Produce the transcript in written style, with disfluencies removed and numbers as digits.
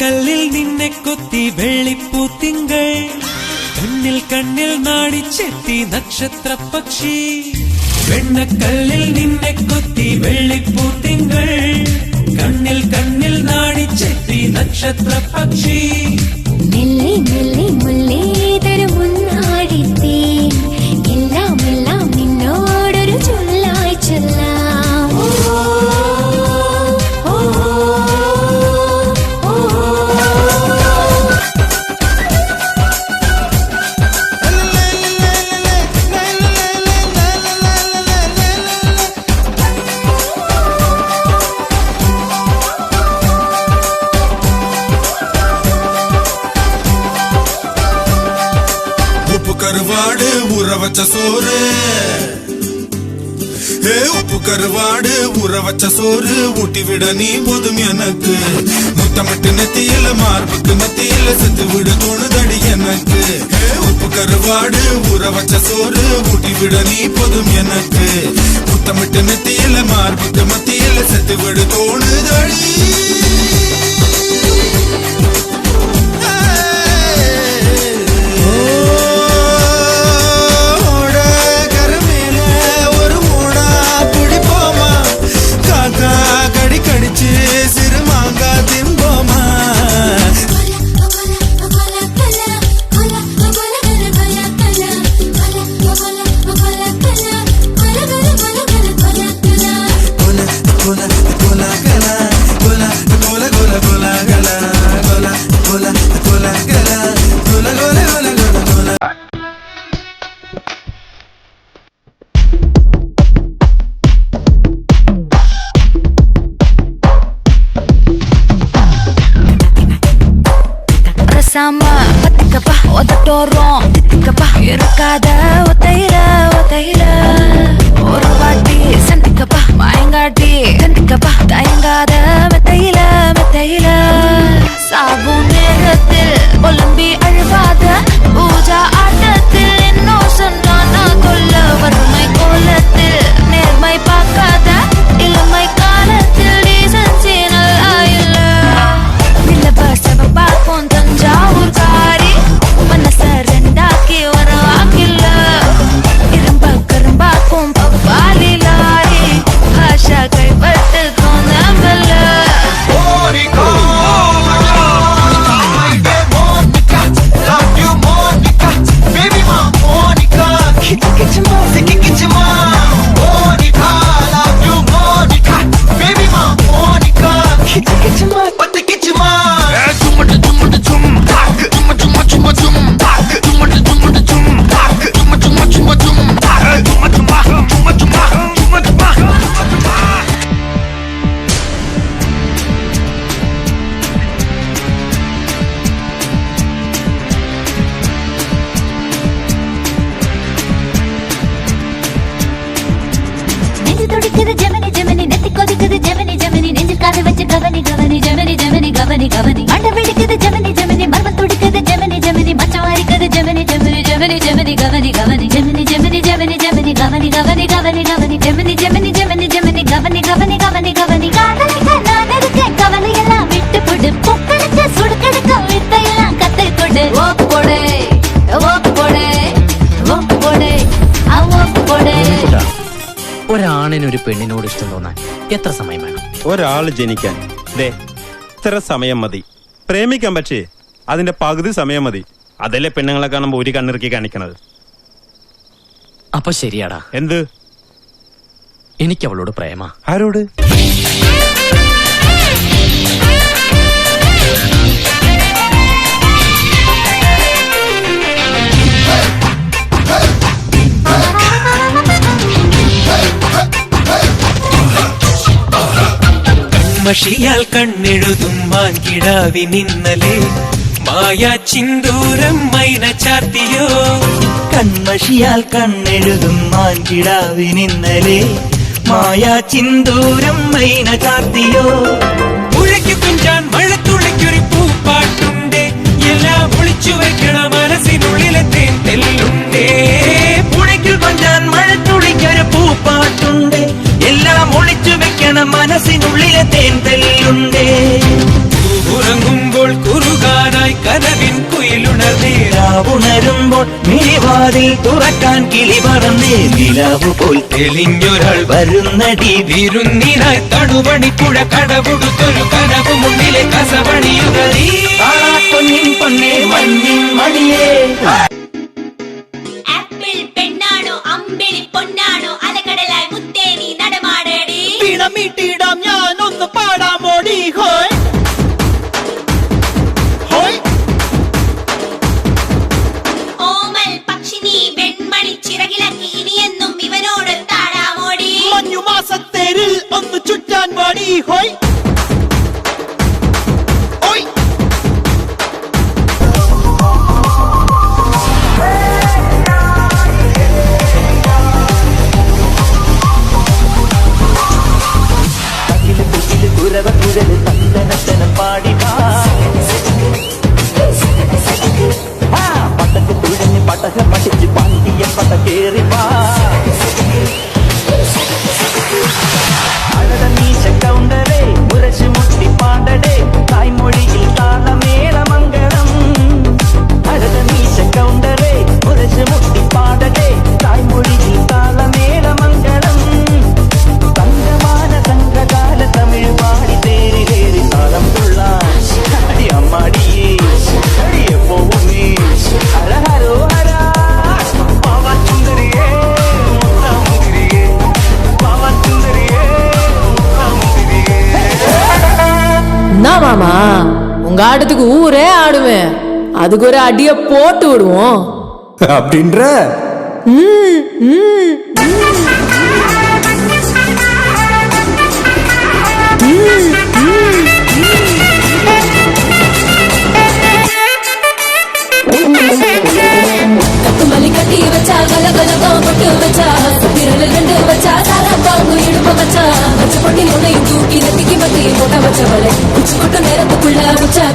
കല്ലിൽ നിന്നെ കൊത്തി വെള്ളിപ്പൂ തിങ്കൾ കണ്ണിൽ കണ്ണിൽ നാടിച്ചെത്തി നക്ഷത്ര പക്ഷി വെണ്ണക്കല്ലിൽ നിന്നെ കൊത്തി വെള്ളിപ്പൂ തിങ്കൾ കണ്ണിൽ കണ്ണിൽ നാടിച്ചെത്തി നക്ഷത്ര പക്ഷി മെല്ലെ മെല്ലെ മുല്ലേതൊരു മുന്നാടിത്തേ എല്ലാം എല്ലാം നിന്നോടൊരു ചൊല്ലായി ചൊല്ലാം கருவாடு ஊற வச்ச சோறு உப்பு கருவாடு ஊற வச்ச சோறு ஊட்டி விட நீ போதும் எனக்கு முத்தமிட்டு நெத்தியில மார்புக்கு மத்தியில செத்து விட தோணுதடி எனக்கு உப்பு கருவாடு ஊற வச்ச சோறு ஊட்டி விட நீ போதும் எனக்கு முத்தமிட்டு நெத்தியில மார்புக்கு மத்தியில செத்து விட தோணுதடி sama ketika otak dorong ketika irkada otaila otaila orvati santika main gadi ketika tayangada metaila metaila sabun nerathil olambi alvada pooja aadathil innocent ana kolla varumai kolathil nermai paakada ilmai kaalathil decency nalla illa nilabasava paakon Thanjavur காரி மனச ரெண்டாக்கி வர வாக்கில்ல இரும்ப கரும்பாக்கும் பப்பாலி lorry பாஷா கைப்பட்டு கொண்டவல்ல ഒരാണിനൊരു പെണ്ണിനോട് ഇഷ്ടം തോന്നാൻ എത്ര സമയം വേണം? ഒരാള് ജനിക്കാൻ ഇത്ര സമയം മതി. പ്രേമിക്കാൻ പക്ഷേ അതിന്റെ പകുതി സമയം മതി. അതല്ലേ പെണ്ണുങ്ങളെ കാണുമ്പോ ഒരു കണ്ണിറുക്കി കാണിക്കണത്. അപ്പൊ ശരിയാടാ, എന്ത്? എനിക്ക് അവളോട് പ്രേമ. ആരോട്? മഷിയാൽ കണ്ണെഴുതും മാൻകിടാവിനിന്നലെ മായാ ചിന്തൂരം മൈന ചാത്തിയോ. കൺമഷിയാൽ കണ്ണെഴുതും മാൻകിടാവിനിന്നലെ മായാ ചിന്തൂരം മൈന ചാത്തിയോ. മുഴയ്ക്കു കുഞ്ചാൻ മഴത്തുള്ളിക്കൊരു പൂപ്പാട്ടുണ്ടേ, എല്ലാം ഒളിച്ചു വെക്കണ മനസ്സിനുള്ളിലെ തേൻ തെല്ലുണ്ടേ. പുഴയ്ക്കു കൊഞ്ചാൻ മഴത്തുള്ളിക്കൊരു പൂപ്പാട്ടുണ്ട്, എല്ലാം ഒളിച്ചു വെക്കണ മനസ്സിനുള്ളിലെ തേൻ തെല്ലുണ്ടേ. ഉറങ്ങുമ്പോൾ കുറുകാനായി കനവിൻ കുയിലുണർന്നേ. ഉണരുമ്പോൾ മിഴിവാതിൽ തുറക്കാൻ കിളി പറന്നേ. നിലാവ് പോൽ തെളിഞ്ഞൊരാൾ വരുന്നടി വിരുന്നിനായി തടുവണിപ്പുഴ കടപുടുത്തൊരു കനവ് മുന്നിലെ കസവണിയുകളീ. പൊന്നിൻ പൊന്നേ മഞ്ഞിൻ മണിയേ. ആപ്പിൾ പെണ്ണാണോ അമ്പിളി പൊന്നാണോ അലകടലായി മുത്തേനി നടമാടടി. പിണമിട്ടിടാം ഞാനൊന്ന് പാടാമോടി. ഹോയ് ഹോയ് ഓമൽ പക്ഷിനി വെൺമണി ചിറകിലക്കി ഇനിയെന്നും ഇവനോട് താടാമോടി. മഞ്ഞുമാസത്തേരിൽ ഒന്ന് ചുറ്റാൻ പാടി. ഹോയ് ഹോയ് കുരവ കുഴല് തന്തനത്തനം പാടി പട്ടക്ക് തുഴഞ്ഞ് പടക മടിച്ച് പാണ്ടിയ പട കേറി അഴക നീശ കൗണ്ടറേ മുരശ് മുട്ടി പാടടേ തായ്മൊഴിയിൽ താളമേള മംഗളം. അഴക നീശ കൗണ്ടറേ മുരശ് മുട്ടി പാടടേ തായ്മൊഴിയിൽ താളമേള മംഗളം. തങ്കമാന സംഘകാല തമിഴ് പാടി തേരിലേറി താളം തുള്ളാൻ അടി അമ്മാടിയേ അടിയെ പോവുന്നേ. ഹര ഹരോ ഹര പാവച്ചുന്ദരിയേ മുത്തമുന്തിരിയേ പാവച്ചുന്ദരിയേ മുത്തമുന്തിരിയേ. என்ன மாமா, உங்க ஆட்டத்துக்கு ஊரே ஆடுவேன், அதுக்கு ஒரு அடிய போட்டு விடுவோம் அப்படின்ற கட்டுமல்லி கட்டி வச்சா கலகலகம் பொட்டு வச்சா விரல் ரெண்டு வச்சா சாராப்பாங்கு இடுப்ப வச்சா வச்ச பொட்டி உன்னையும் தூக்கி நெத்திக்கு பத்தி போட்ட வச்சவளை உச்சி கொட்டு நேரத்துக்குள்ள உச்சா